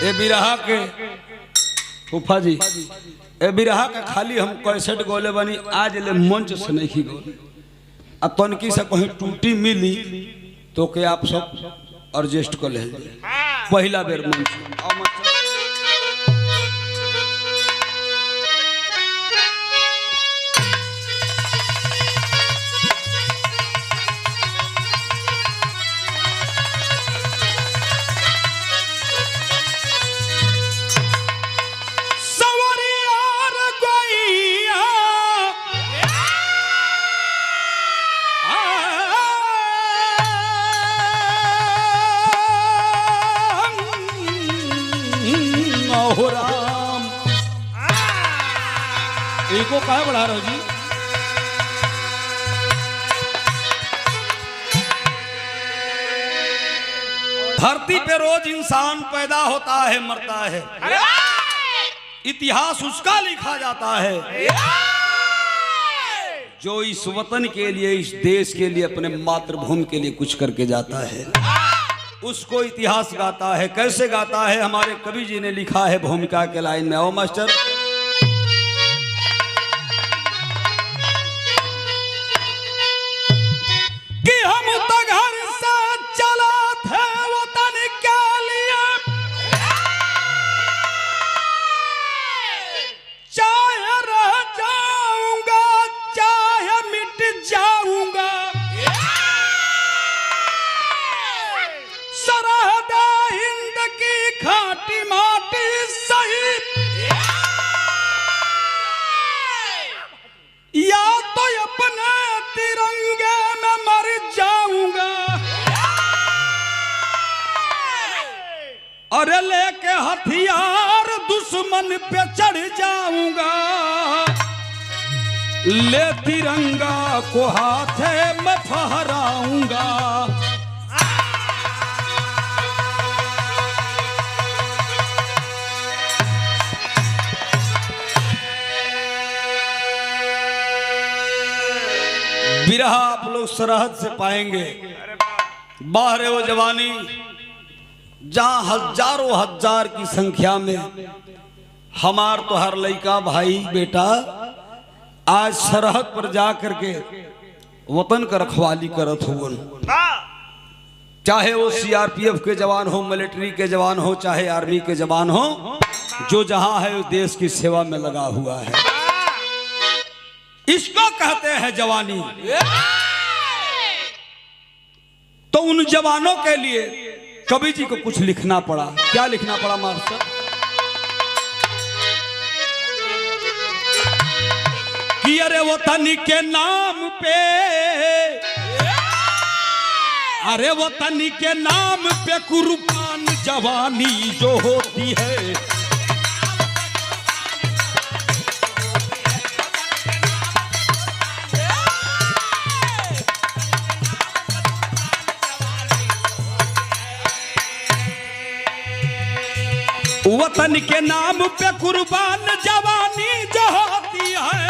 ए बिरहा के फूफा जी ए बिरहा का खाली हम कैसेट गोले बनी आज ले मंच से नहीं की गोले आ तनकी से कहीं टूटी मिली तो के आप सब एडजस्ट कर ले पहला बेर मंच हो राम एको कहा बढ़ा रहे हो जी। धरती पे रोज इंसान पैदा होता है मरता है, इतिहास उसका लिखा जाता है जो इस वतन के लिए इस देश के लिए अपने मातृभूमि के लिए कुछ करके जाता है, उसको इतिहास गाता है। कैसे गाता है? हमारे कवि जी ने लिखा है भूमिका के लाइन में। आओ मास्टर। कि हम तो घर से चला थे वतन के लिए, चाहे रह जाऊंगा चाहे मिट जाऊंगा, खाटी माटी सही या तो अपने तिरंगे में मर जाऊंगा, अरे लेके हथियार दुश्मन पे चढ़ जाऊंगा, ले तिरंगा को हाथे में फहराऊंगा। बिरहा आप लोग सरहद से पाएंगे, बाहर वो जवानी जहां हजारों हजार की संख्या में हमार तो हर लड़का भाई बेटा आज सरहद पर जा करके वतन का रखवाली करत हुए, चाहे वो सीआरपीएफ के जवान हो, मिलिट्री के जवान हो, चाहे आर्मी के जवान हो, जो जहां है वो देश की सेवा में लगा हुआ है। इसको कहते हैं जवानी। तो उन जवानों के लिए कवि जी को कुछ लिखना पड़ा। क्या लिखना पड़ा मास्टर? कि अरे वतन के नाम पे, अरे वतन के नाम पे कुर्बान जवानी जो होती है, वतन के नाम पे कुर्बान जवानी जो होती है,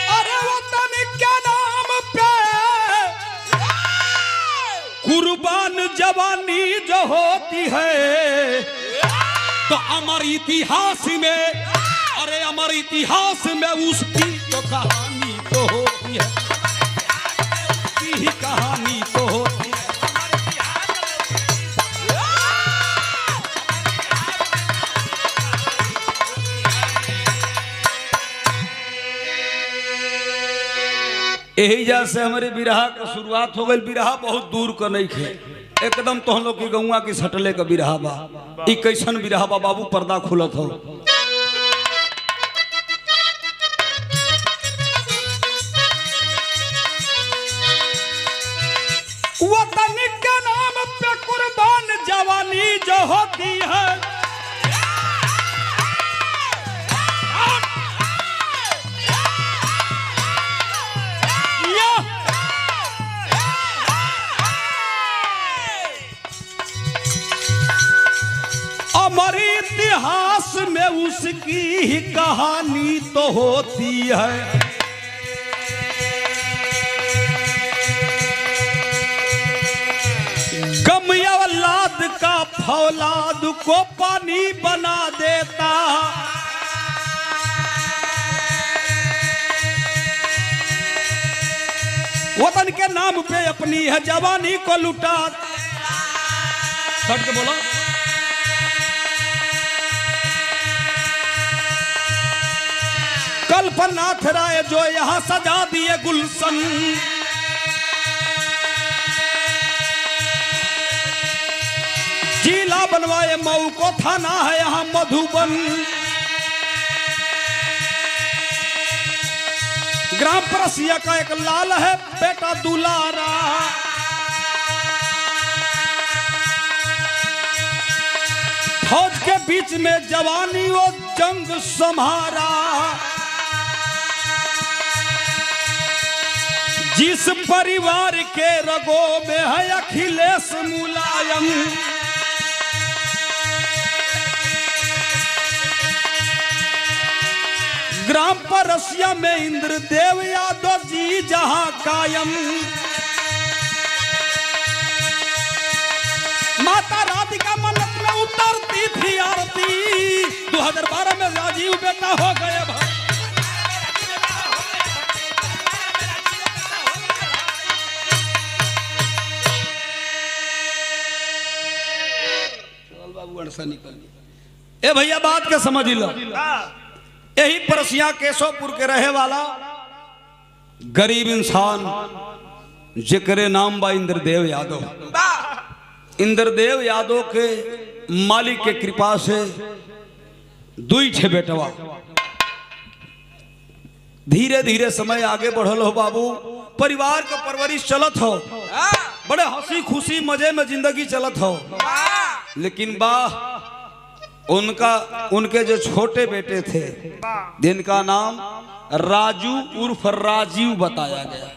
अरे वतन के नाम पे कुर्बान जवानी जो होती है, तो अमर इतिहास में, अरे अमर इतिहास में उसकी तो कहानी तो होती है, उसकी ही कहानी तो होती है। यही जैसे हमारे बिरहा का शुरुआत हो गई। बिरहा बहुत दूर का नहीं खे, एकदम तो हम लोग की गौवा की सटले का बिरहा बा। ई कैसन बिरहा बा बाबू, पर्दा खुलत हो। वतन के नाम पे कुर्बान जवानी जो होती है, अमर इतिहास में उसकी ही कहानी तो होती है। गम या औलाद का फौलाद को पानी बना देता। वतन के नाम पे अपनी है जवानी को लुटा। सट के बोलो। कल्पनाथ राय जो यहाँ सजा दिए गुलशन, जिला बनवाए मऊ को, थाना है यहाँ मधुबन। ग्राम परसिया का एक लाल है बेटा दुलारा। फौज के बीच में जवानी वो जंग संहारा। जिस परिवार के रगों में है अखिलेश मुलायम, ग्राम परसिया में इंद्रदेव यादव जी जहां कायम। माता राधिका मन्नत में उतरती थी आरती। 2012 में राजीव बेटा हो गए भाई। चल बाबू अड़सा निकल। ए भैया बात के समझ लो। यही परसिया केशवपुर के रहे वाला गरीब इंसान जिक्र नाम बा इंद्रदेव यादव। इंद्रदेव यादव के मालिक के कृपा से 2 बेटवा। धीरे धीरे समय आगे बढ़ल हो बाबू। परिवार का परवरिश चलत हो, बड़े हंसी खुशी मजे में जिंदगी चलत हो। लेकिन उनके जो छोटे बेटे थे जिनका नाम राजू उर्फ राजीव बताया गया,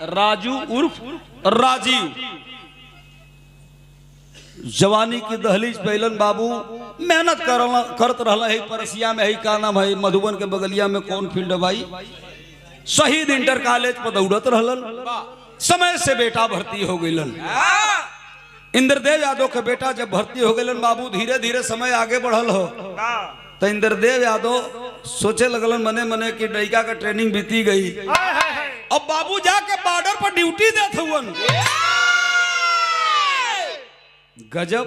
राजू उर्फ राजीव, जवानी की दहलीज पहलन बाबू मेहनत करत रहला है। परसिया में है का नाम है मधुबन के बगलिया में कौन फील्ड है भाई, शहीद इंटर कॉलेज पर दौड़त रहलन। समय से बेटा भर्ती हो गईलन। इंद्रदेव यादव के बेटा जब भर्ती हो गए बाबू, धीरे धीरे समय आगे बढ़ल हो तो इंद्रदेव यादव सोचे लगलन मने मने कि लड़का का ट्रेनिंग बीती गई, अब बाबू जाके बॉर्डर पर ड्यूटी देते हुए। गजब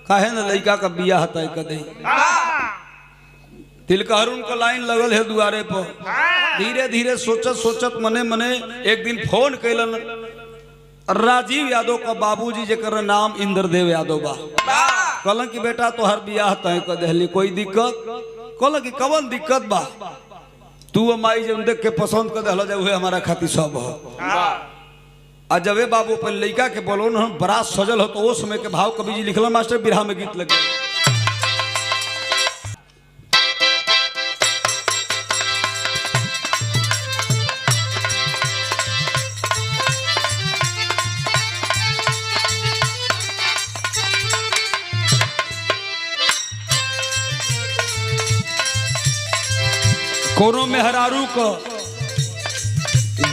काहे न लड़का का बिया हता कदे। तिलकहरुन का लाइन लगल है दुआरे पर। धीरे धीरे सोचत सोचत मने मने एक दिन फोन कैलन राजीव यादव का बाबूजी जेकर नाम इंद्रदेव यादव बा। कहलन कि बेटा तोहर बियाह तय कर देहली, कोई दिक्कत? कहलन कि कवन दिक्कत बा, तू माई जब देख के पसंद कर देहला जा उहे हमारा खातिर सब हो। आ जबे बाबू पर लड़का के बोलो न बरात सजल हो तो वो समय के भाव कवि जी लिखल मास्टर बिरहा में गीत लगे। कोनो मेहरारू को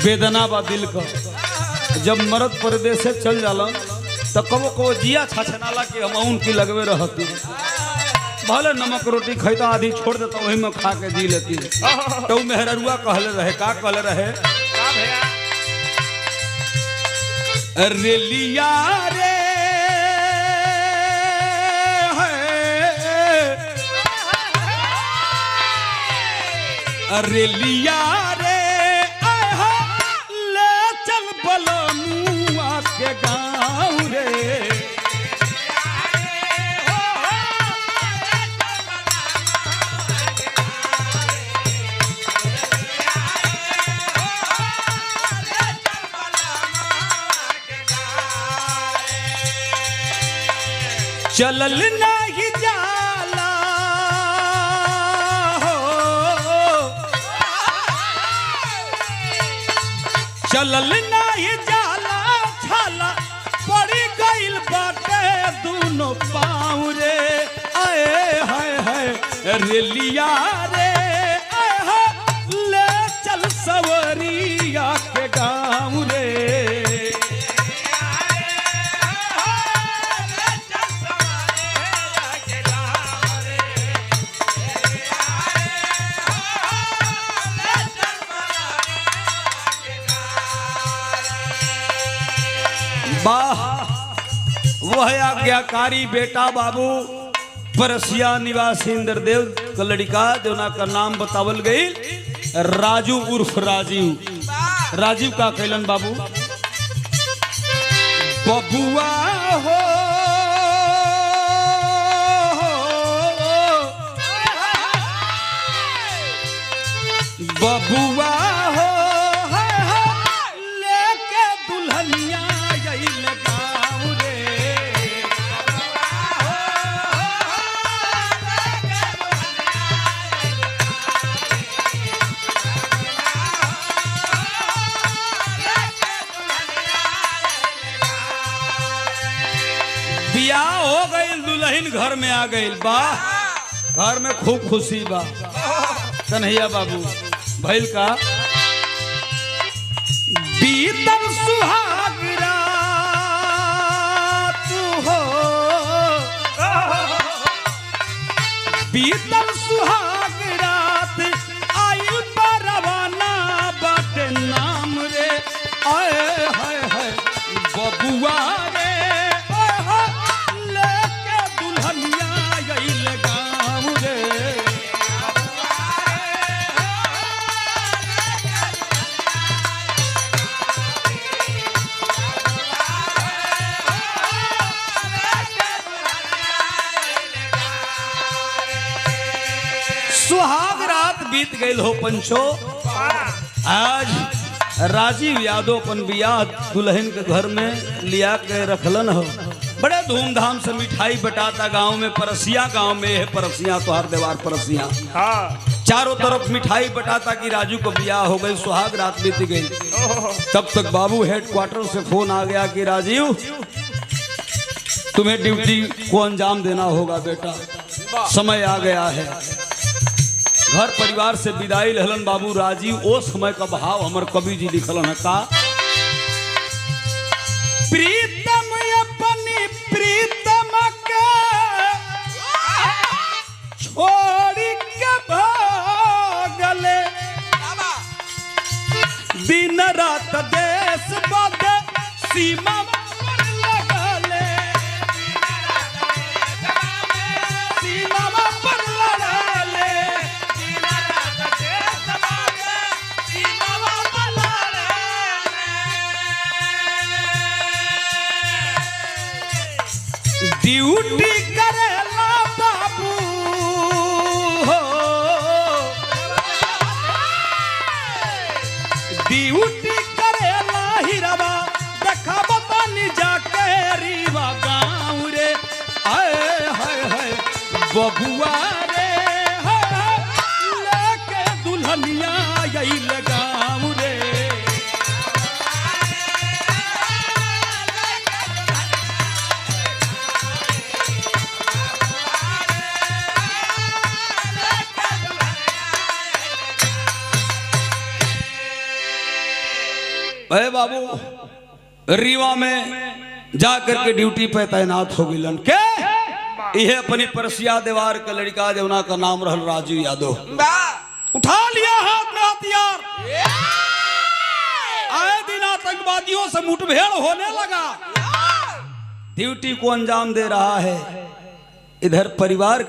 वेदना बा दिल को, जब मर्द परदेश से चल जाला तो कबो कबो जिया छछनाला के हम उनकी लगवे रहती। भले नमक रोटी खैता आधी छोड़ देता वही में खा के जी लेती। तो मेहरारुआ कहले रहे, का कहले रहे, अरे लिया रे अरे लिया रे ले चल बलमुआ के गाँव रे। चलल नहीं जाला चलल नहीं जाला छाला पड़ी गइल बाटे दोनों पाँव रे। आए हाय हाय रेलिया रे ले चल सवरिया के गाँव रे। वाह, वह आज्ञाकारी बेटा बाबू परसिया निवासी इंद्रदेव का लड़का जोना का नाम बतावल गई राजू उर्फ राजीव। राजीव का कैलन बाबू बबुआ हो बबुआ हो लेके दुल्हनिया बियाह हो गई, दुल्हन घर में आ गई। बा घर में खूब खुशी बा। कन्हैया बाबू भैल का बीतल सुहाग रात हो बीतल सुहाग रात आयु परवाना बाटे नाम रे आए हाय हाय बबुआ रे लेके दुल्हनिया गइल गाँव रे। सुहाग रात बीत गई हो पंचो। आज राजीव यादव अपन बियाह दुल्हन के घर में लिया के रखलन हो। बड़े धूमधाम से मिठाई बटाता गांव में। परसिया गांव में है, परसिया तो हर देवार परसिया। चारों तरफ मिठाई बटाता कि राजू को बियाह हो गई। सुहाग रात बीत गई। तब तक बाबू हेडक्वार्टर से फोन आ गया कि राजीव तुम्हें ड्यूटी को अंजाम देना होगा बेटा, समय आ गया है। घर परिवार से विदाई लहलन बाबू राजीव। ओ समय का भाव हमर कवि जी लिखलन है का प्रीतम अपनी प्रीतम के छोड़ के भागले दिन रात देश बदे सीमा पर लगले सीमा पर लड़ले ड्यूटी करेला बाबू हो ड्यूटी करेला हिरवा देखा बतानी जाके रीवा गाँव रे आए हाय हाय बबुआ रे हाय लेके दुल्हनिया गइल गाँव रे। अरे बाबू रीवा में जाकर के ड्यूटी पे तैनात हो गई के यह अपनी परसिया देवार के लड़का जमुना का नाम रहल राजू यादव। उठा लिया हाथ में हथियार। आए दिन आतंकवादियों से मुठभेड़ होने लगा। ड्यूटी को अंजाम दे रहा है। इधर परिवार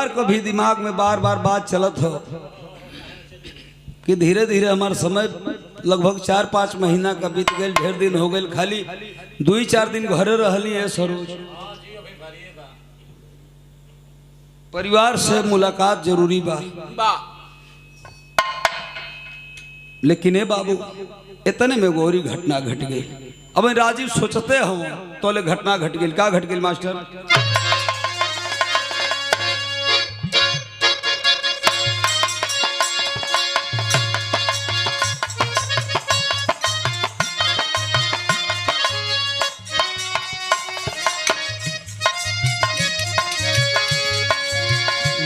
को भी दिमाग में बार बार बात चलत हो कि धीरे धीरे हमारा समय लगभग 4-5 महीना का बीत गए। ढेर दिन हो गए, खाली 2-4 दिन घरे रहली है सरोज। परिवार से मुलाकात जरूरी बा। लेकिन ए बाबू इतने में गौरी घटना घट गई। अब राजीव सोचते हो तो ले घटना घट गई। क्या घट गई मास्टर?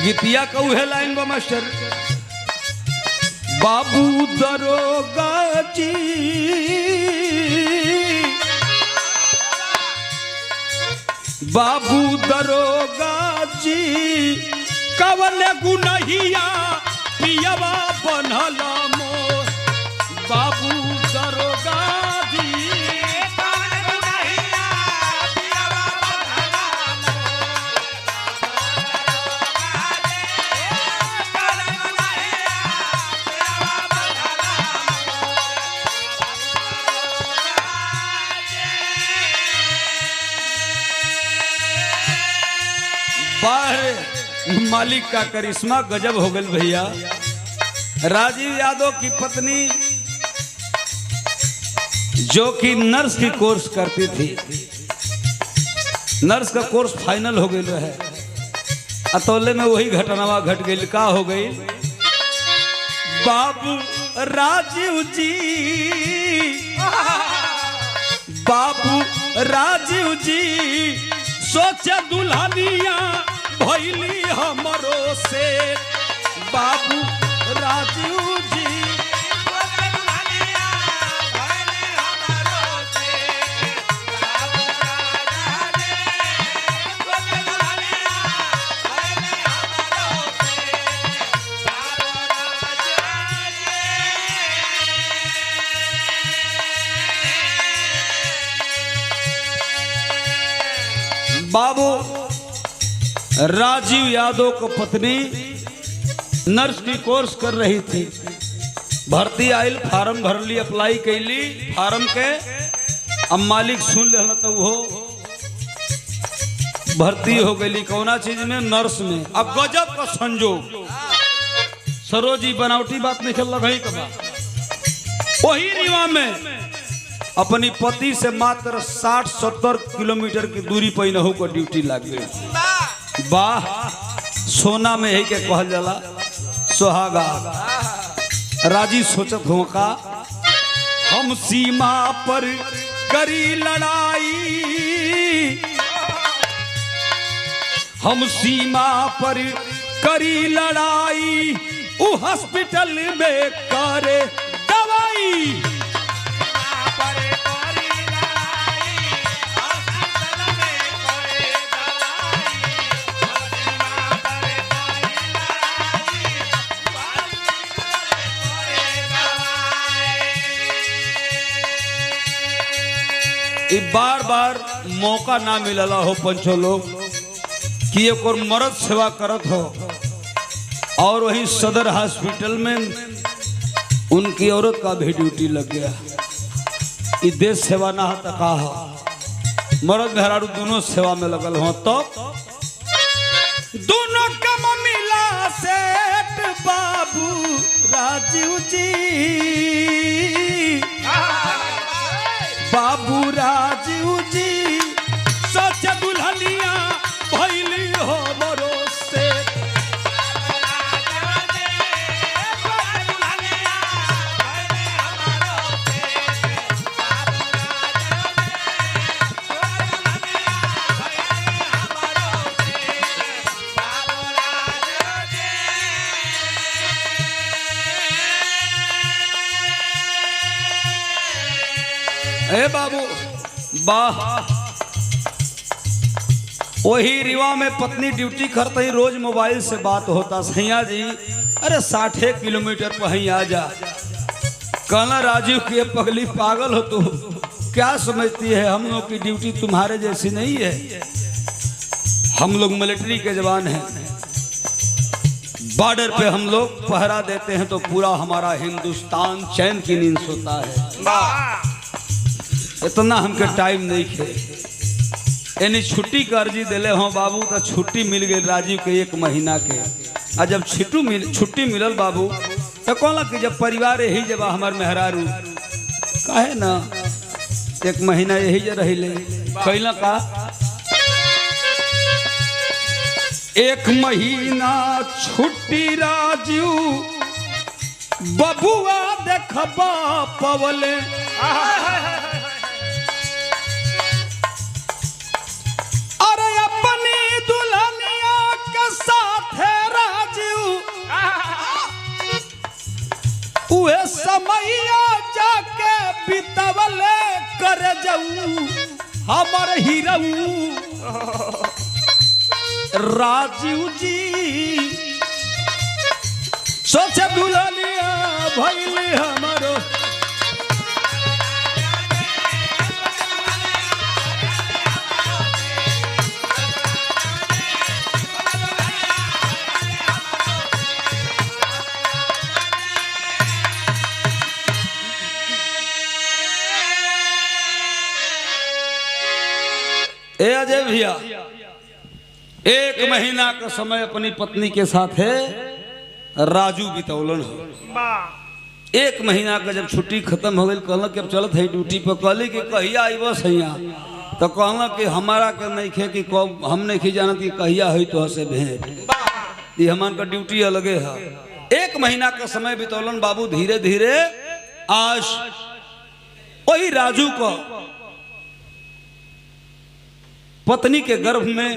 गीतिया कहू है लाइन बा मास्टर। बाबू दरोगा जी बाबू दरोगा जी कवल गुनहिया पियवा बनल मोर। बाबू दरोगा जी कवल गुनहिया पियवा बनल बाहर मालिक का करिश्मा गजब हो गल भैया। राजीव यादव की पत्नी जो कि नर्स की कोर्स करती थी, नर्स का कोर्स फाइनल हो गई है, अतौले में वही घटनावा घट गई। का हो गई? बाबू राजीव जी बाबू राजीव जी सोचे दुल्हनिया भैली हमरो से। बाबू राजीव जी बाबू राजीव यादव को पत्नी नर्स की कोर्स कर रही थी। भर्ती आयल, फार्म भर ली, अप्लाई कैली फार्म के। अब मालिक सुन ले तो वो भर्ती हो गई कौना चीज में? नर्स में। अब गजब का संजोग, सरोजी बनावटी बात नहीं खेल रही कबा। वही रीवा में अपनी पति से मात्र 60-70 किलोमीटर की दूरी पर इनहू को ड्यूटी लग गई। वाह, सोना में ही के कहल जाला सुहागा। राजी सोचत हो का हम सीमा पर करी लड़ाई, हम सीमा पर करी लड़ाई, उ हॉस्पिटल में करे दवाई। बार बार मौका ना मिलला हो पंचो लोग कि एक और मर्द सेवा करत हो, और वहीं सदर हॉस्पिटल में उनकी औरत का भी ड्यूटी लग गया। ये देश सेवा ना था कहा, मर्द घरारू दोनों सेवा में लगल हो। तो दोनों कम मिला सेठ बाबू राजीव जी, बाबू राजीव जी सच दुल्हनिया भैली हो मोरो से। ए बाबू वाह, वही रीवा में पत्नी ड्यूटी करते ही रोज मोबाइल से बात होता। सैया जी अरे 60 किलोमीटर पर ही आ जा। कहना राजीव की पगली पागल हो तू, क्या समझती है हम लोग की ड्यूटी तुम्हारे जैसी नहीं है। हम लोग मिलिट्री के जवान हैं, बॉर्डर पे हम लोग पहरा देते हैं तो पूरा हमारा हिंदुस्तान चैन की नींद सोता है। इतना हमके टाइम नहीं खे, यानी छुट्टी का अर्जी दिले हो बाबू, तो छुट्टी मिल गई राजीव के 1 महीना के। और जब छुट्टी मिलल बाबू तो कहला कि जब परिवार यही जब हमार मेहरारू कहे ना 1 महीना यही जब रही ले। कहला का 1 महीना छुट्टी राजीव बबुआ देखबा पवले। अरे अपनी दुल्हनिया के साथ समैया जाके बितवले कर जाऊ हमर हीरऊ राजीव जी सोच दुल्हनिया भइली हमरो ए अजय भैया 1 महीना का समय अपनी पत्नी के साथ है राजू बितौलन हो 1 महीना का जब छुट्टी खत्म हो गई कहल कि अब चलत है ड्यूटी पर कहली कि कहिया आई बस है तो कहल कि हमारा के नहीं खे कि कब हम नहीं खी जानत कि कहिया है तो से भेंट ये हमान का ड्यूटी अलगे है 1 महीना का समय बितौलन बाबू धीरे धीरे आज वही राजू को पत्नी के गर्भ में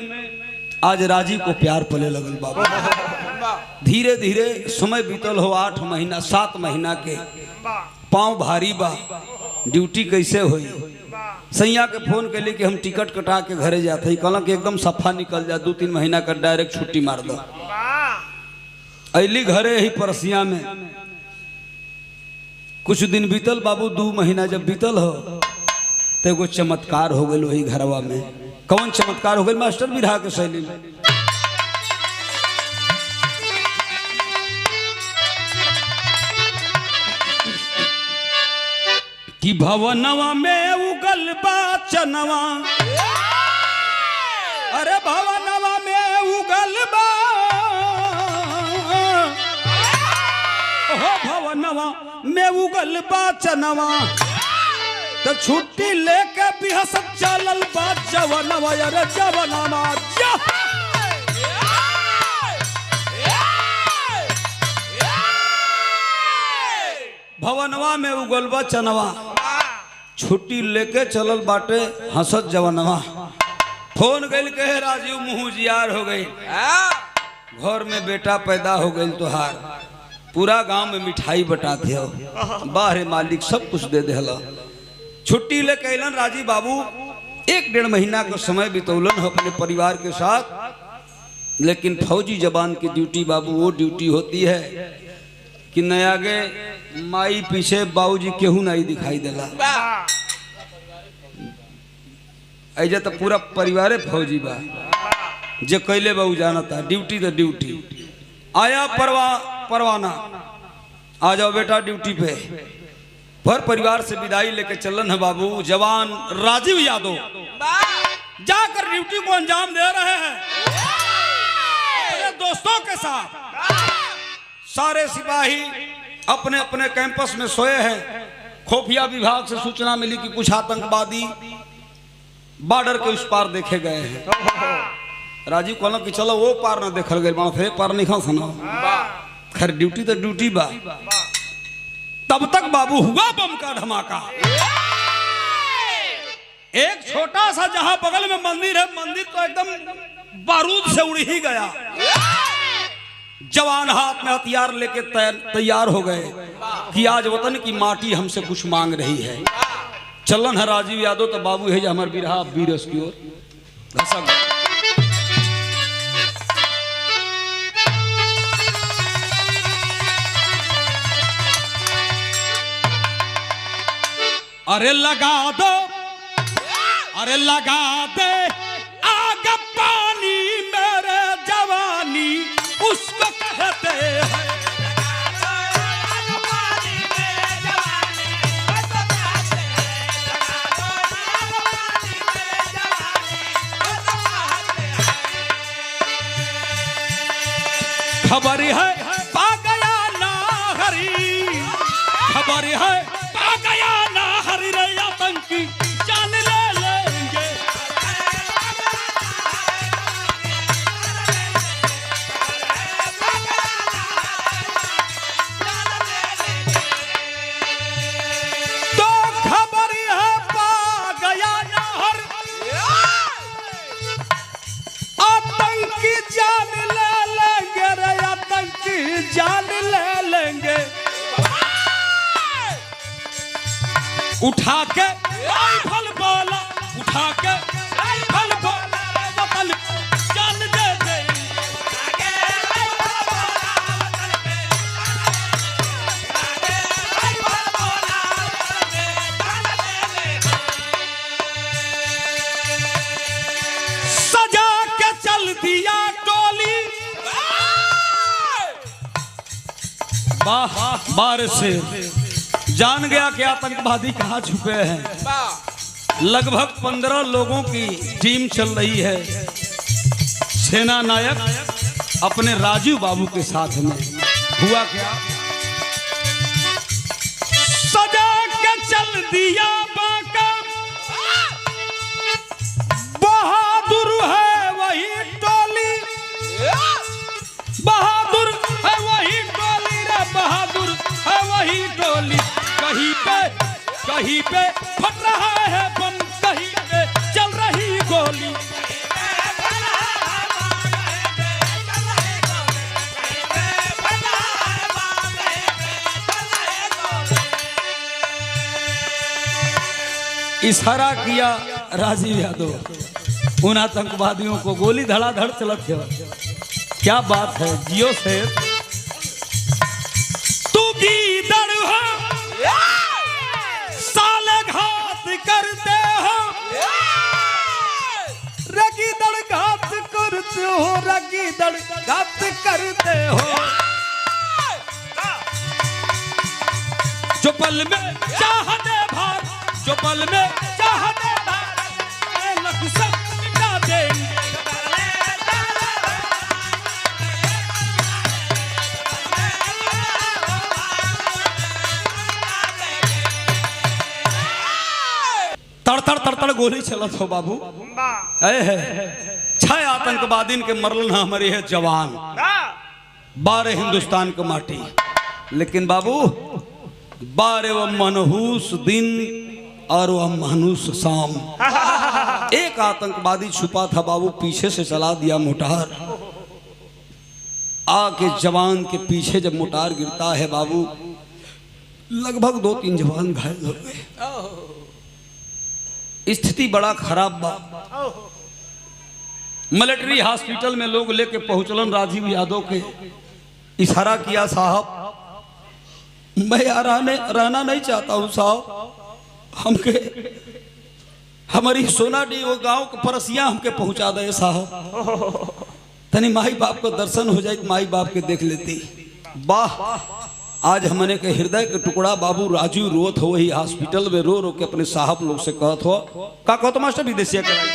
आज राजी को प्यार पले लगल बाबा धीरे धीरे समय बीतल हो 8 महीना 7 महीना के पाँव भारी बा ड्यूटी कैसे हुई सैया के फोन के लिए कि हम टिकट कटा के घरे जाते ही कहला कि एकदम सफा निकल जा 2-3 महीना का डायरेक्ट छुट्टी मार दो अली घरे ही परसिया में कुछ दिन बीतल बाबू 2 महीना जब बीतल हो तो एगो चमत्कार हो गए वही घरवा में कौन चमत्कार हो गए मास्टर बिरहा के शैली में कि भवनवा में उगल बा चनवा अरे भवनवा में उगल बा भवनवा में उगल बा चनवा तो छुट्टी लेके बिहसत चलल बा जवनवा अरे जवनवा भवनवा में उगल बा चनवा छुट्टी लेके चलल बाटे हंसत जवनवा फोन गइल कहे राजीव मुँह जियार हो गई घर में बेटा पैदा हो गई तोहार पूरा गांव में मिठाई बटा दियो बाहरे मालिक सब कुछ दे देला छुट्टी लेके अलन राजी बाबू 1-1.5 महीना का समय बितौलन हो अपने परिवार के साथ लेकिन फौजी जवान की ड्यूटी बाबू वो ड्यूटी होती है कि न आगे माई पीछे बाबूजी केहू नहीं दिखाई देला ऐजा तो पूरा परिवार फौजी बा जे कैले बाबू जानता ड्यूटी तो ड्यूटी आया परवाना आ जाओ बेटा ड्यूटी पे पर परिवार से विदाई लेके चलन है बाबू जवान राजीव यादव जाकर ड्यूटी को अंजाम दे रहे हैं अपने दोस्तों के साथ सारे सिपाही अपने अपने कैंपस में सोए हैं खुफिया विभाग से सूचना मिली कि कुछ आतंकवादी बॉर्डर के उस पार देखे गए हैं राजीव कहला कि चलो वो पार ना देखल गए थे पार नहीं खा सुना खैर ड्यूटी तो ड्यूटी बा तब तक बाबू हुआ बम का धमाका एक छोटा सा जहां बगल में मंदिर है मंदिर तो एकदम बारूद से उड़ ही गया जवान हाथ में हथियार लेके तैयार हो गए कि आज वतन की माटी हमसे कुछ मांग रही है चलन है राजीव यादव तो बाबू है हमारे बिरहा बीरस की ओर अरे लगा दो अरे लगा दे आग पानी मेरे जवानी उसको कहते हैं खबर है पा गया ना हरी खबर है पा गया ना हरी रे आतंकी जान ले लेंगे तो खबर है पा गया ना हरी आतंकी जान ले लेंगे रे आतंकी जान ले लेंगे उठा के राइफल बोला, उठा के राइफल बोला, वतन जान दे दे। सजा के चल दिया टोली, बाहर से जान गया कि आतंकवादी कहाँ छुपे हैं। लगभग 15 लोगों की टीम चल रही है। सेना नायक अपने राजू बाबू के साथ में। हुआ क्या, सजा के चल दिया बाका, बहादुर है वही टोली, बहादुर है वही टोली रे, बहादुर है वही टोली। कहीं पे फट रहा है बम, कहीं पे चल रही गोली। इशारा किया राजीव यादव उन आतंकवादियों को, गोली धड़ाधड़ चलत है। क्या बात है, जियो से तू गीदड़ हो, साले घात करते हो, रगीदड़ घात करते हो, रगीदड़ घात करते हो। जो पल में चाहते भार, जो पल में चाहते भार, लख सब मिटा देंगे। तड़तड़ तड़तड़ गोली चलत हो बाबू। है 6 आतंकवादी के मरलन हमारे है जवान, 12 हिंदुस्तान की माटी। लेकिन बाबू 12 मनहूस दिन और वह मानूस शाम। एक आतंकवादी छुपा था बाबू, पीछे से चला दिया मोटार। आके जवान के पीछे जब मोटार गिरता है बाबू, लगभग 2-3 जवान घायल हो गए। स्थिति बड़ा खराब बा। मिलिट्री हॉस्पिटल में लोग लेके पहुंचलन राजीव यादव के। इशारा किया, साहब मैं रहना नहीं चाहता हूँ साहब, हमके हमारी सोनाडी वो गांव के परसिया हमके पहुंचा दे साहब। तनी माई बाप को दर्शन हो जाए, माई बाप के देख लेती। वाह, आज हमने के हृदय के टुकड़ा बाबू राजू रोत हो वही हॉस्पिटल में रो रो के अपने साहब लोग से कहत हो। का कहत मास्टर विदेशिया कराई।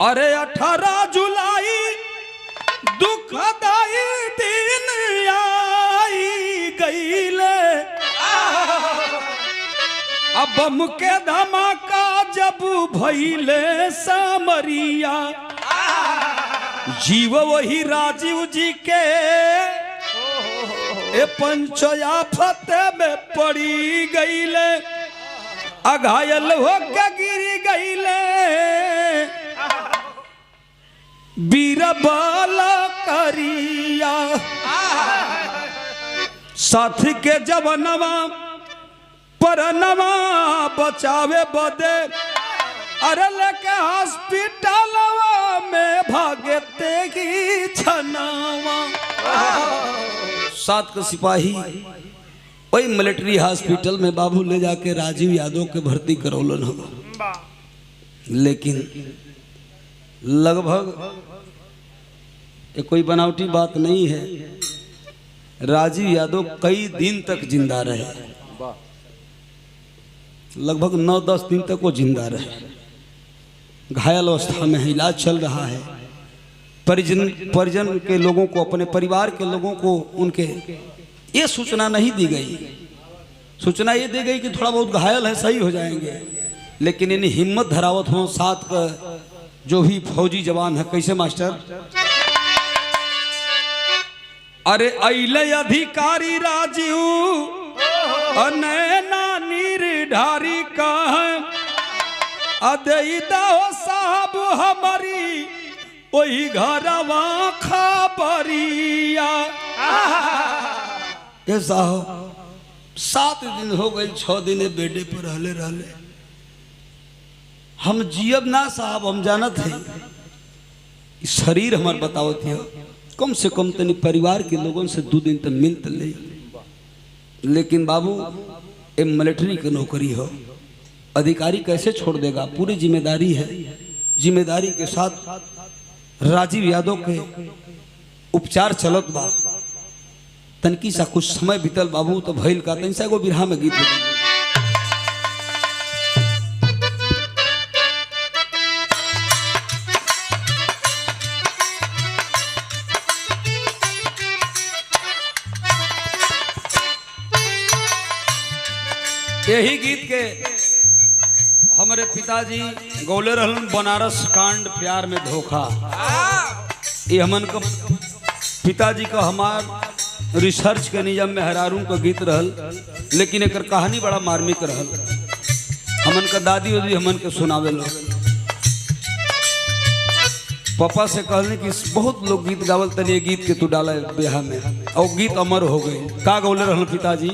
अरे 18 जुलाई दुखदाई दिन आई गईले, अब बम के धमाका जब भइले सामरिया, जीव वही राजीव जी के ए पंचयाफत में पड़ी गईले, अघायल हो के गिर गईले बीरबल करिया। साथी के जवनवा परनवा बचावे बदे, अरे लेके हॉस्पिटल में भागे तेगी छनावा। 7 के सिपाही वही मिलिट्री हॉस्पिटल में बाबू ले जाके राजीव यादव के भर्ती करौलन हो। लेकिन लगभग ये कोई बनावटी बात नहीं है, राजीव यादव कई दिन तक जिंदा रहे। लगभग 9-10 दिन तक वो जिंदा रहे। घायल अवस्था में इलाज चल रहा है। परिजन के लोगों को, अपने परिवार के लोगों को उनके ये सूचना नहीं दी गई। सूचना ये दी गई कि थोड़ा बहुत घायल है, सही हो जाएंगे। लेकिन इन्हें हिम्मत धरावत हो 7 का जो भी फौजी जवान है। कैसे मास्टर? अरे अइले अधिकारी राजीव नैना निर्धारी का है, अदईदा हो साहब हमारी वही घरवा खबरिया। ऐसा हो 7 दिन हो गए, 6 दिन बेडे पर रहले रहले। हम जियब ना साहब, हम जानत है शरीर हमार बतावत है, कम से कम तनी परिवार के लोगों से 2 दिन तक मिलते ले। लेकिन बाबू ए मिलिट्री की नौकरी हो, अधिकारी कैसे छोड़ देगा, पूरी जिम्मेदारी है। जिम्मेदारी के साथ राजीव यादव के उपचार चलत बा। तनकी सा कुछ समय बीतल बाबू तो भइल का तन सा एगो बिरहा में गीत बजा। यही गीत के हमारे पिताजी गौले रहलन, बनारस कांड प्यार में धोखा। ये हमन का पिताजी का हमार रिसर्च के नियम में हरारू का गीत रहल, लेकिन एक कहानी बड़ा मार्मिक रहल। हमन का दादी वादी हमन के सुनावे लो। पापा से कहने कि बहुत लोग गीत गावल, तनी गीत के तू डाला ब्याह में, और गीत अमर हो गए। का गौले रहल पिताजी,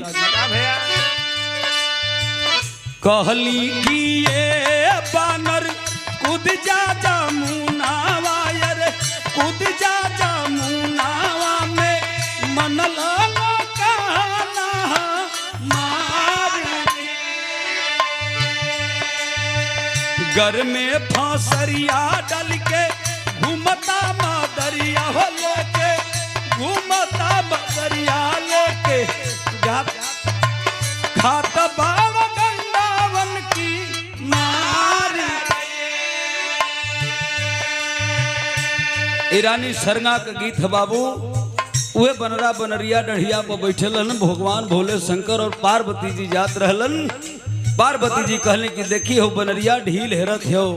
कहली कि ये बानर कूद जा जमुनावा, रे कूद जा जमुनावा में मन लो कहना मार। घर में फांसरिया डल के घूमता मदरिया हो लेके, घूमता मदरिया लेके खात बाबा ईरानी सरंगा का गीत है बाबू। वे बनरा बनरिया डढ़िया पर बैठलन, भगवान भोले शंकर और पार्वती जी जात रहलन। पार्वती जी कहले कि देखी हो बनरिया ढील हेरत हो,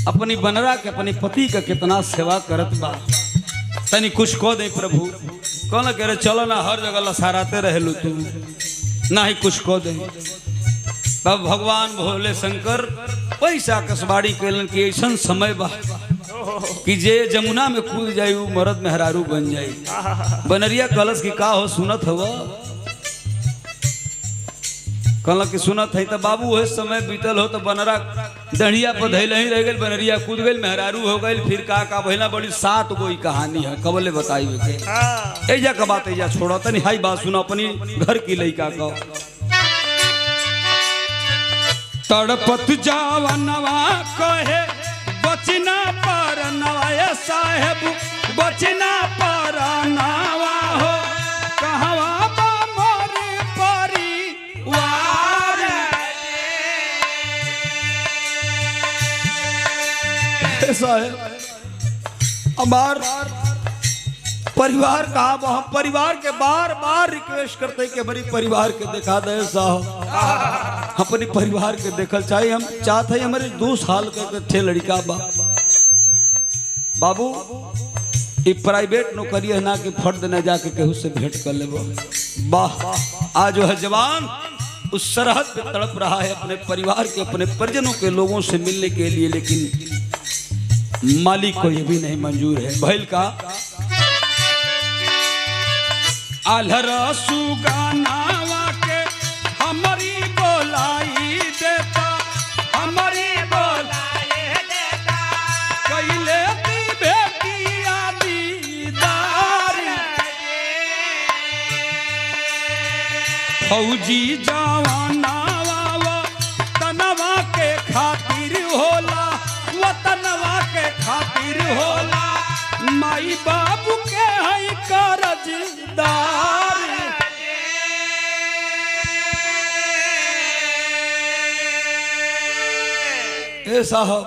अपनी बनरा के अपने पति का कितना सेवा करत बा, तनी कुछ को दे प्रभु। कौन कह रहे चलो ना, हर जगह लसाराते रहलू तू, ना ही कुछ को दे। तब भगवान भोले शंकर पैसा कसबाड़ी कैलन कि ऐसा समय बा कि जे जमुना में कूद जाई वो मर्द मेहरारू बन जाई। बनरिया कलश की का हो सुनत हवा, कहला कि सुनत है। तो बाबू वही समय बीतल हो तो बनरा दढ़िया पर धैल ही रह गई, बनरिया कूद गई, मेहरारू हो गई। फिर का भैला बड़ी 7 गो कहानी है, कबले बताई के एजा का बात एजा छोड़ा तनी। हाई बात सुना अपनी घर की लड़का का। तड़पत जावनवा कहे बचना पर नवाया साहेब, बचना पर नवा हो, कहवा बा मोरे परिवार। साहेब हमार परिवार कहा, हम परिवार के बार बार रिक्वेस्ट करते कि हमारी परिवार के दिखा दे साहब, अपने परिवार के देखल चाहिए। हम चाहते हैं हमारे 2 साल के लड़का बा बाबू, ये प्राइवेट नौकरी है ना कि फर्द न जाके केहू से भेंट कर ले। वाह आज जो है जवान उस सरहद पे तड़प रहा है अपने परिवार के, अपने परिजनों के लोगों से मिलने के लिए, लेकिन मालिक को ये भी नहीं मंजूर है। भैल का आल्हर सुगानावा के हमारी बोलाई देता, हमारी बोलाई देता, कैले दी बेटिया दीदार। फौजी जवानावा तनवा के खातिर होला, वतनवा के खातिर होला, माई बाबू के है कर्जदार। ए साहब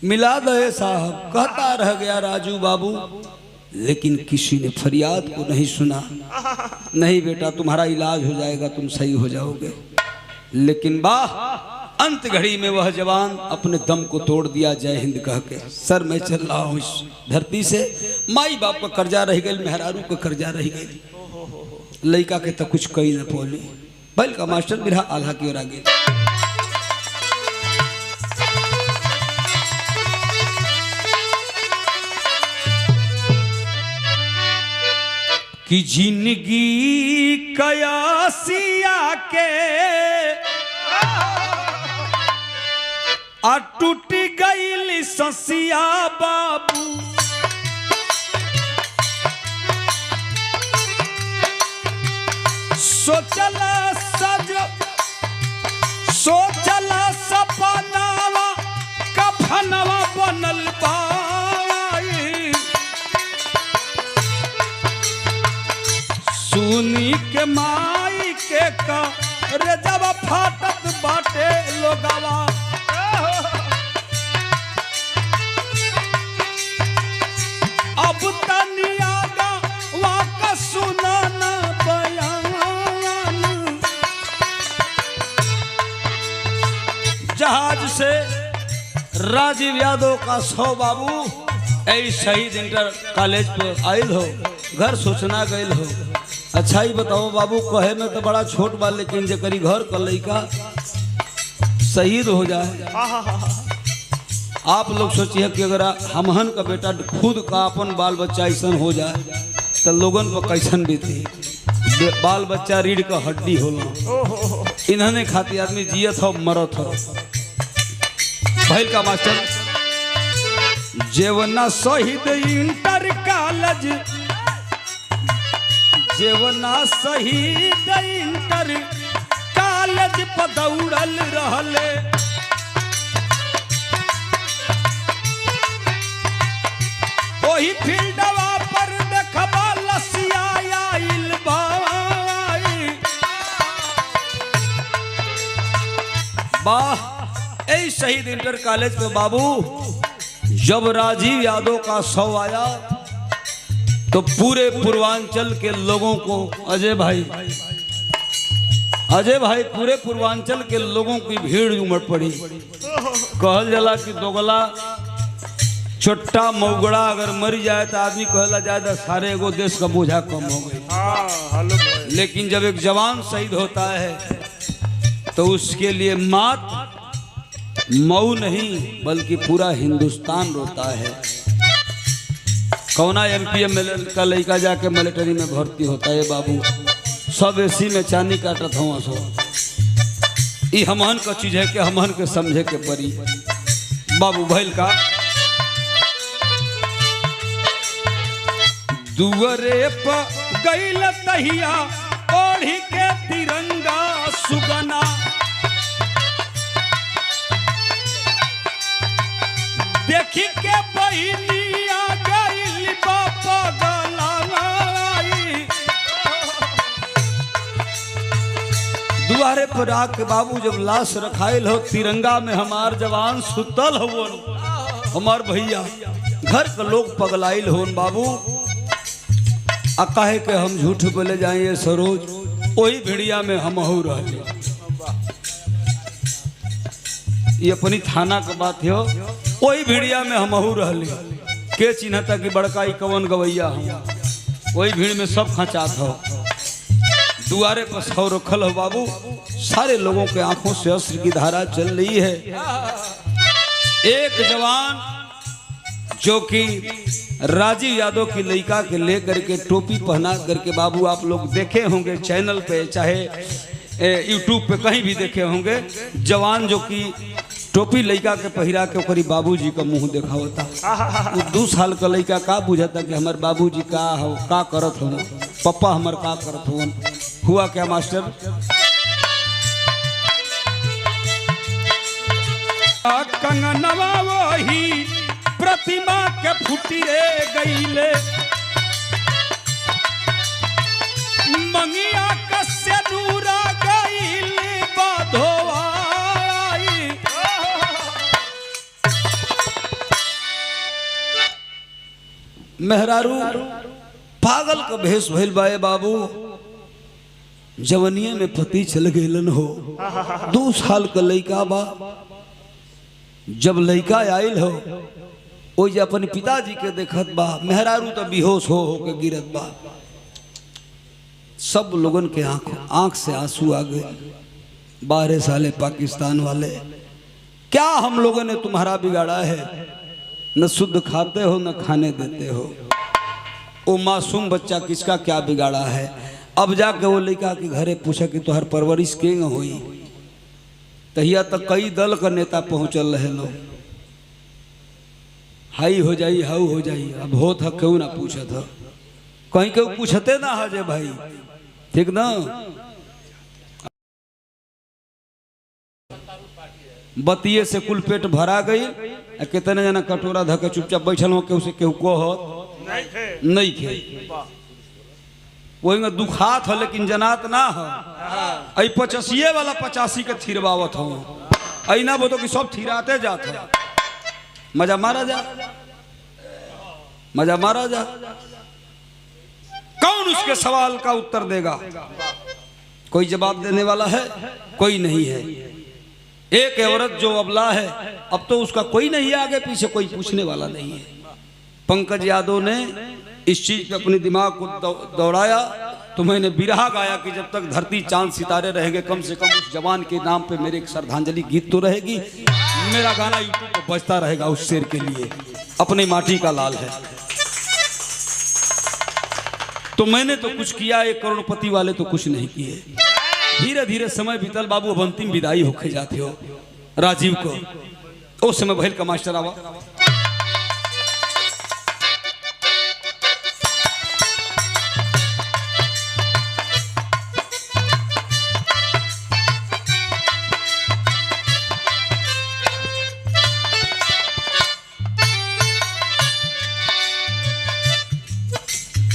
मिला दे साहब, कहता रह गया राजू बाबू, लेकिन किसी ने फरियाद को नहीं सुना। नहीं बेटा तुम्हारा इलाज हो जाएगा, तुम सही हो जाओगे। लेकिन वाह अंत घड़ी में वह जवान अपने दम को तोड़ दिया, जय हिंद कह के। सर मैं चल रहा हूँ इस धरती से, माई बाप का कर्जा रह गई, मेहरारू का कर्जा रह गई, लड़का के तो कुछ कही न बोली। बैल का मास्टर बिरहा आल्हा की ओर आगे। कि जिंदगी कयासिया के आ टूट गई ससिया बाबू सोचला सपनावा कफनवा बनल पाई सुनी के माई के रे जब फाटत बाटे लोगवा अब तनिया वाका सुनाना बयान जहाज से राजीव यादव का 100 बाबू ऐ शहीद इंटर कॉलेज पर आयल हो घर सूचना गयल हो। अच्छा ही बताओ बाबू कहे में तो बड़ा छोट बा लेकिन जकरी घर का लड़का शहीद हो जाए आप लोग सोचिए कि अगर हमहन का बेटा खुद का अपन बाल बच्चा ऐसा हो जाए तो लोगन पर कैसन बीती। बाल बच्चा रीढ़ का हड्डी होला इन्होंने खाती आदमी जियत हो मरत हो। भैल का मास्टर जेवना शहीद इंटर कॉलेज जेवना शहीद इंटर कॉलेज पर दौड़ल रहले वही फील्डवा पर देखबा लसिया आइल भाई वाह। ऐ शहीद इंटर कॉलेज पे बाबू जब राजीव यादव का 100 आया तो पूरे पूर्वांचल के लोगों को अजय भाई पूरे पूर्वांचल के लोगों की भीड़ उमड़ पड़ी। कहल जला कि दोगला छोटा मौगड़ा अगर मर जाए तो आदमी कहला जाए सारे एगो देश का बोझा कम हो गई। लेकिन जब एक जवान शहीद होता है तो उसके लिए मात मऊ नहीं बल्कि पूरा हिंदुस्तान रोता है। कौना एमपीएम का लड़का जाके मिलिट्री में भर्ती होता है बाबू सब एसी में चांदी काटत हो सो ये हमहन का चीज है कि हमहन के समझे के परी बाबू। भैल का दुअरे पर गइल तहिया ओढ़ी के तिरंगा सुगना देखी के बहिनिया गइल बापा गलाई दुआरे पर आके बाबू जब लाश रखाइल हो तिरंगा में हमार जवान सुतल हो हमार भैया घर के लोग पगलाइल हो बाबू। कहे के हम झूठ बोले जाइए सरोज वही भिड़िया में हम हो रहे ये अपनी थाना का बात हो वही भिड़िया में हम हो रहे के चिन्हता कि बड़का कवन गवैया हो वही भीड़ में सब खचात हो। दुआरे पर 100 रखल हो बाबू सारे लोगों के आंखों से अश्रु की धारा चल रही है। एक जवान जो कि राजीव यादव की लड़का के लेकर के टोपी पहना करके बाबू आप लोग देखे होंगे चैनल पे चाहे यूट्यूब पे कहीं भी देखे होंगे जवान जो कि टोपी लड़का के पहिरा के ओकरी बाबूजी का मुंह देखा होता। वो 2 साल का लड़का का बुझाता कि हमारे बाबूजी का हो का करत हो पप्पा हमार का करत हो। हुआ क्या मास्टर कंगनवा वही प्रतिमा के फुटिए गईले मंगिया कस्य दूरा गईले बाधोवाई मेहरारू पागल का भेष भइल बाए बाबू जवनिया में पति चल गइलन हो 2 साल का लड़का बा। जब लड़का आयल हो ओ जे अपने पिताजी के देखत बा मेहरारू तो बेहोश हो के गिरत बा। सब लोगन के आंख से आंसू आ गए। 12 साले पाकिस्तान वाले क्या हम लोगों ने तुम्हारा बिगाड़ा है न शुद्ध खाते हो न खाने देते हो। वो मासूम बच्चा किसका क्या बिगाड़ा है। अब जाके वो लड़का के घरे पूछा कि तोहर परवरिश केंग हुई, तहिया तक कई दल का नेता पहुंचल रहे लोग, हाई हो जाई हाउ हो जाई। अब हो था क्यों ना पूछा था, कहीं क्यों पूछते ना हजे भाई, ठीक ना। बतिये से कुल पेट भरा गई, कितने जना कटोरा धके चुपचाप बैठल हो, केहू से केहू को नहीं खे वही में दुखात हो लेकिन जनात ना हो। आई 85 वाला 85 के थिरवावत हो, ऐना बोतो कि सब थिराते जाते, मजा मारा जा, मजा मारा जा। कौन उसके सवाल का उत्तर देगा? कोई जवाब देने वाला है? कोई नहीं है। एक औरत जो अबला है, अब तो उसका कोई नहीं है, आगे पीछे कोई पूछने वाला नहीं है। पंकज यादव ने इस चीज पे अपने दिमाग को दौड़ाया, तो मैंने बिरहा गाया कि जब तक धरती चांद सितारे रहेंगे, कम से कम उस जवान के नाम पे मेरे एक श्रद्धांजलि गीत तो रहेगी। मेरा गाना यूट्यूब पर बजता रहेगा उस शेर के लिए, अपनी माटी का लाल है। तो मैंने तो कुछ किया, एक करोड़पति वाले तो कुछ नहीं किए। धीरे धीरे समय बीतल बाबू, अब अंतिम विदाई होके जाते हो राजीव को। उस समय भैल का मास्टर आवा,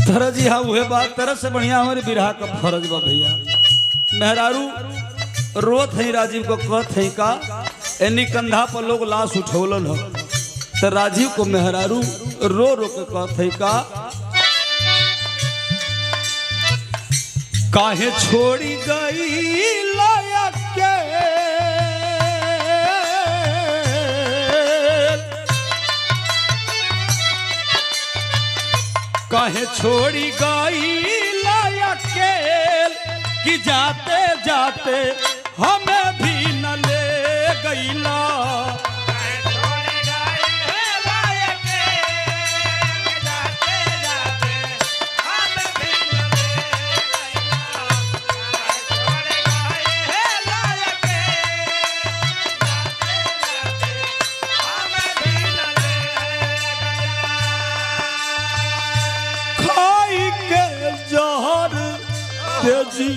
तरह जी हाँ वह बात, तरह से बढ़िया हमारे बिरहा का फर्ज बा भैया। मेहरारू रोत है राजीव को, कहत है का एनी कंधा पर लोग लाश उठौलन हो, तो राजीव को मेहरारू रो रो के कहत है का काहे छोड़ी गई लायक के, काहे छोड़ी गई लायक के, कि जाते जाते हमें भी न ले गईला। खाई के जहर तेजी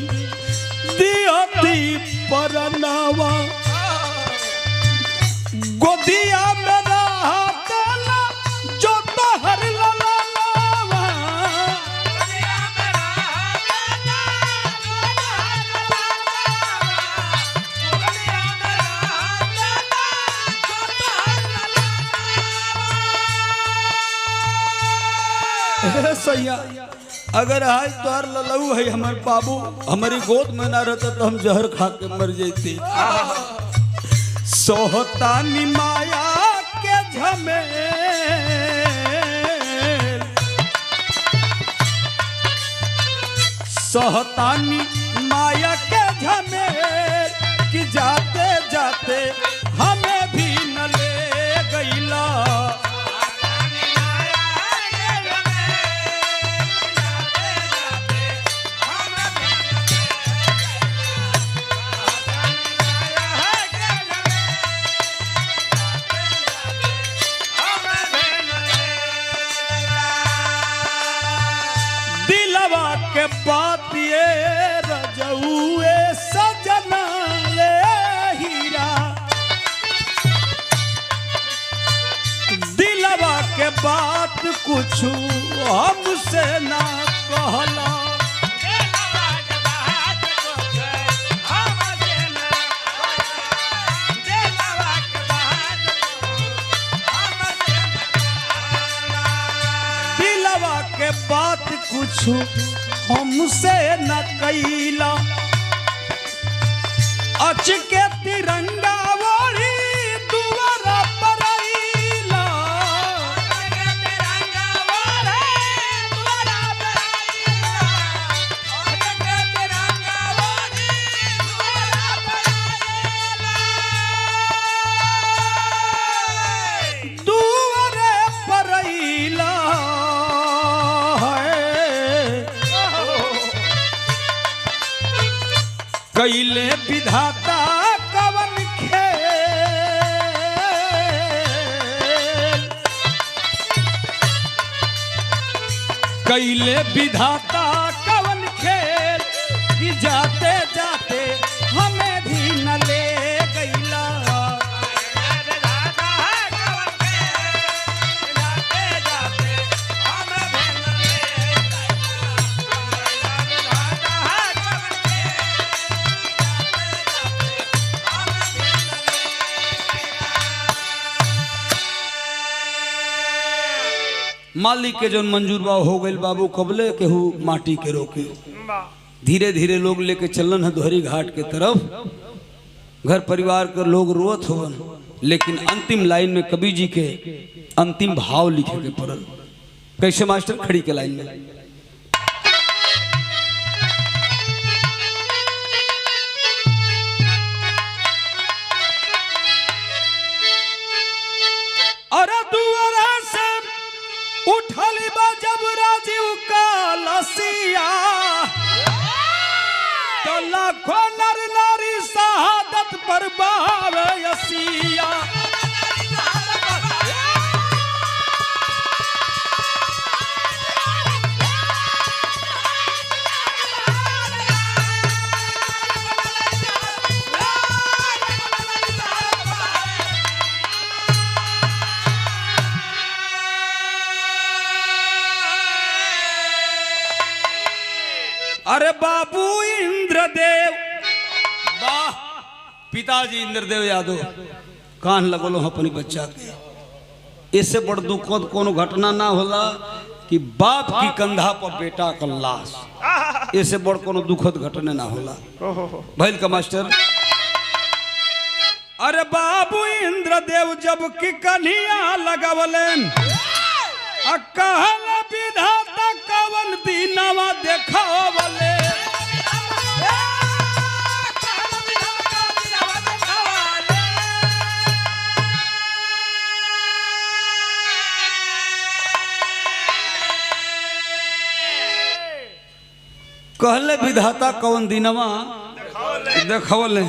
दियती परनावा, गोदिया में रहतेला जो तोहर ललनावा। सैया अगर आज तोहर ललऊ है हमार बाबू हमारी गोद में ना रहता तो हम जहर खा के मर जाते। सोहतानी माया के झमेल, सोहतानी माया के झमेल, कि जाते जाते हमें भी न ले गईला। के बात ये रजउए सजना ले हीरा, दिलवा के बात कुछ हमसे ना कहला। दिलवा के बात कुछ हमसे न कैला, अच के तिरंगा ओढ़ी दुआरा पर आइला। दुआरे पर आइला है कैले विधाता कवन खेल, कैले विधाता कवन खेल कि जाते जाते हमें भी न ले गईला। मालिक के जौन मंजूर बा हो गई बाबू कबले केहू माटी के रोके। धीरे धीरे लोग लेके चलन है दोहरी घाट के तरफ। घर परिवार के लोग रोत होवन, लेकिन अंतिम लाइन में कवि जी के अंतिम भाव लिखे के पड़ल। कैसे मास्टर? खड़ी के लाइन में अरे दुआरा से उठली बा जब राजीव का लसिया, तो लाखों नर नारी शहादत पर बावे यसिया। अरे बाबू इंद्रदेव, वाह पिताजी इंद्रदेव यादव कान लगलो अपनी बच्चा के। इससे बड़ दुखद कोनो घटना ना होला कि बाप की कंधा पर बेटा का लाश। इससे बड़ कोनो दुखद घटना ना होला भइल का मास्टर। अरे बाबू इंद्रदेव जब की कन्हिया लगावलन कहल विधाता कवन दीनवा देखावले। कहले विधाता कवन दीनवा देखावले।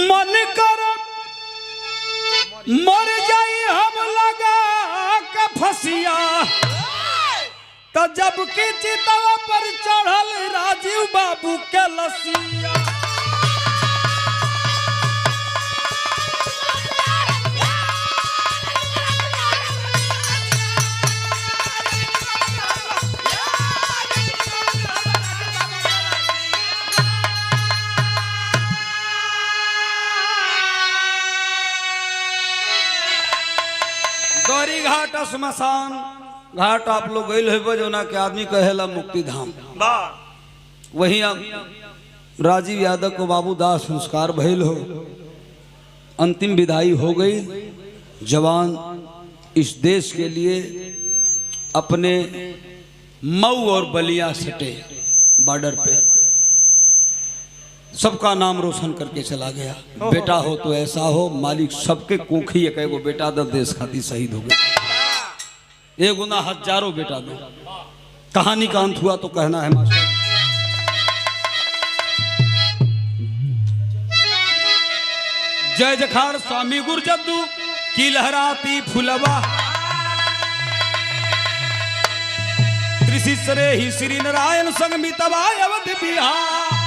मन कर मर जाई हम लगा के फसिया, तो जब की चितवा पर चढ़ल राजीव बाबू के लसिया। गौरी घाट श्मशान घाट आप लोग गए हो जो ना के आदमी कहेला मुक्ति धाम। वही राजीव यादव को बाबू दाह संस्कार भइल हो, अंतिम विदाई हो गई। जवान इस देश के लिए अपने मऊ और बलिया सटे बॉर्डर पे, सबका नाम रोशन करके चला गया। बेटा हो तो ऐसा हो, मालिक सबके कोखी एक एगो बेटा दो, देश खातिर शहीद हो गए। एक गुना हजारों बेटा दो। कहानी का अंत हुआ तो कहना है मास्टर। जय जखार स्वामी गुरजद्दू की लहराती फुलवा, त्रिशिष्य ही श्री नारायण संग मितवा अवध बिहार।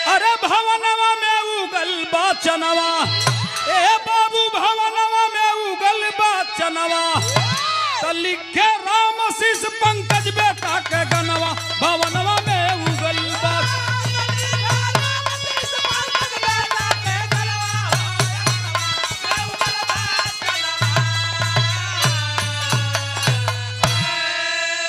अरे भवनवा में उगल बाचनवा, ए बाबू भवनवा में उगल बाचनवा, तो लिखे राम शीश पंकज बेटा के गनवा। भवनवा